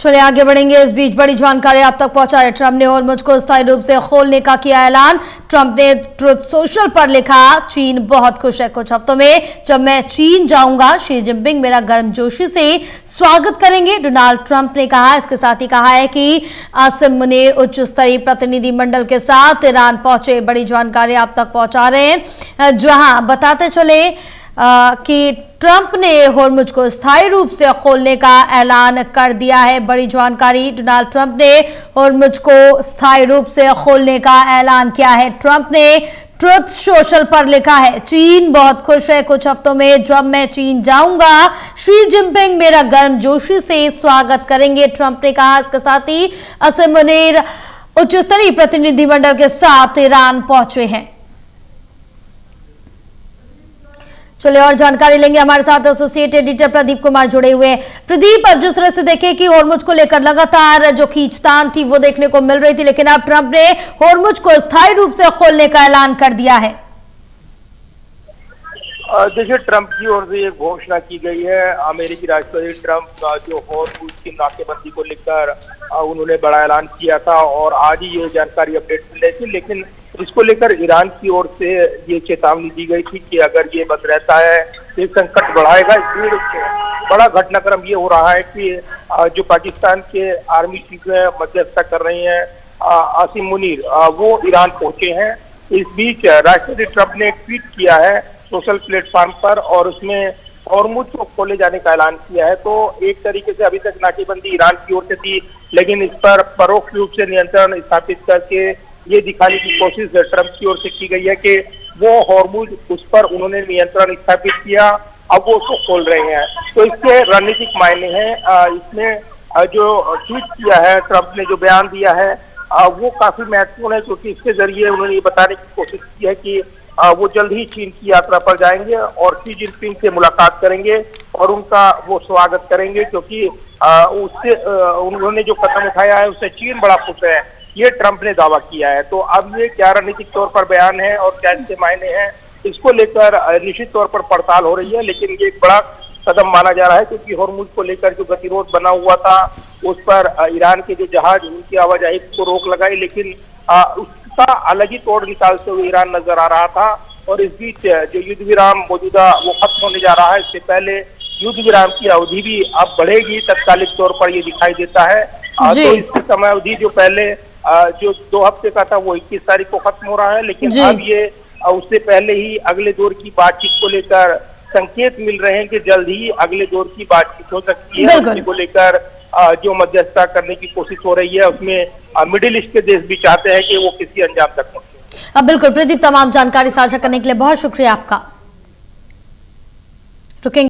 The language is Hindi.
चलिए आगे बढ़ेंगे। इस बीच बड़ी जानकारी आप तक पहुंचा रहे ट्रंप ने होर्मुज को स्थायी रूप से खोलने का किया ऐलान। ट्रंप ने ट्रुथ सोशल पर लिखा, चीन बहुत खुश है। कुछ हफ्तों में जब मैं चीन जाऊंगा, शी जिनपिंग मेरा गर्मजोशी से स्वागत करेंगे, डोनाल्ड ट्रंप ने कहा। इसके साथ ही कहा है कि आसिम मुनीर उच्च स्तरीय प्रतिनिधिमंडल के साथ ईरान पहुंचे। बड़ी जानकारी आप तक पहुंचा रहे हैं, जहां बताते चले कि ट्रंप ने होर्मुज को स्थायी रूप से खोलने का ऐलान कर दिया है। बड़ी जानकारी, डोनाल्ड ट्रंप ने होर्मुज को स्थायी रूप से खोलने का ऐलान किया है। ट्रंप ने ट्रुथ सोशल पर लिखा है, चीन बहुत खुश है। कुछ हफ्तों में जब मैं चीन जाऊंगा, शी जिनपिंग मेरा गर्मजोशी से स्वागत करेंगे, ट्रंप ने कहा। इसके साथ ही आसिम मुनीर उच्च स्तरीय प्रतिनिधिमंडल के साथ ईरान पहुंचे हैं। चलिए और जानकारी लेंगे, हमारे साथ एसोसिएट एडिटर प्रदीप कुमार जुड़े हुए हैं। प्रदीप, अब जिस तरह से देखें कि होर्मुज को लेकर लगातार जो खींचतान थी वो देखने को मिल रही थी, लेकिन अब ट्रंप ने होर्मुज को स्थायी रूप से खोलने का ऐलान कर दिया है। देखिए, ट्रंप की ओर से एक घोषणा की गई है। अमेरिकी राष्ट्रपति ट्रंप जो होर्मुज की नाकेबंदी को लेकर उन्होंने बड़ा ऐलान किया था और आज ही ये जानकारी अपडेट मिल रही थी, लेकिन इसको लेकर ईरान की ओर से ये चेतावनी दी गई थी कि अगर ये बंद रहता है ये संकट बढ़ाएगा। इसलिए बड़ा घटनाक्रम ये हो रहा है कि जो पाकिस्तान के आर्मी चीफ मध्यस्थता कर रही हैं आसिम मुनीर, वो ईरान पहुंचे हैं। इस बीच राष्ट्रपति ट्रंप ने एक ट्वीट किया है सोशल प्लेटफॉर्म पर और उसमें होर्मुज को खोले जाने का ऐलान किया है। तो एक तरीके से अभी तक नाकेबंदी ईरान की ओर से थी, लेकिन इस पर परोक्ष रूप से नियंत्रण स्थापित करके ये दिखाने की कोशिश ट्रंप की ओर से की गई है कि वो होर्मुज, उस पर उन्होंने नियंत्रण स्थापित किया, अब वो उसको खोल रहे हैं। तो इसके रणनीतिक मायने हैं। इसमें जो ट्वीट किया है ट्रंप ने, जो बयान दिया है, वो काफी महत्वपूर्ण है, क्योंकि इसके जरिए उन्होंने ये बताने की कोशिश की है कि वो जल्द ही चीन की यात्रा पर जाएंगे और शी जिनपिंग से मुलाकात करेंगे और उनका वो स्वागत करेंगे, क्योंकि उससे उन्होंने जो कदम उठाया है उससे चीन बड़ा खुश है, ये ट्रंप ने दावा किया है। तो अब ये क्या रणनीतिक तौर पर बयान है और क्या इसके मायने हैं, इसको लेकर निश्चित तौर पर पड़ताल हो रही है। लेकिन ये एक बड़ा कदम माना जा रहा है, क्योंकि होर्मुज को लेकर जो गतिरोध बना हुआ था उस पर ईरान के जो जहाज, उनकी आवाजाही को रोक लगाई, लेकिन उसका अलग ही तोड़ निकालते हुए ईरान नजर आ रहा था। और इस बीच जो युद्ध विराम मौजूदा वो खत्म होने जा रहा है। इससे पहले युद्ध विराम की अवधि भी अब बढ़ेगी, तत्कालिक तौर पर ये दिखाई देता है। तो इसकी समय अवधि जो पहले जो 2 हफ्ते का था वो 21 तारीख को खत्म हो रहा है, लेकिन अब ये उससे पहले ही अगले दौर की बातचीत को लेकर संकेत मिल रहे हैं कि जल्द ही अगले दौर की बातचीत हो सकती है। उसी को लेकर जो मध्यस्थता करने की कोशिश हो रही है, उसमें मिडिल ईस्ट के देश भी चाहते हैं कि वो किसी अंजाम तक पहुंचे। बिल्कुल प्रदीप, तमाम जानकारी साझा करने के लिए बहुत शुक्रिया आपका। रुकेंगे।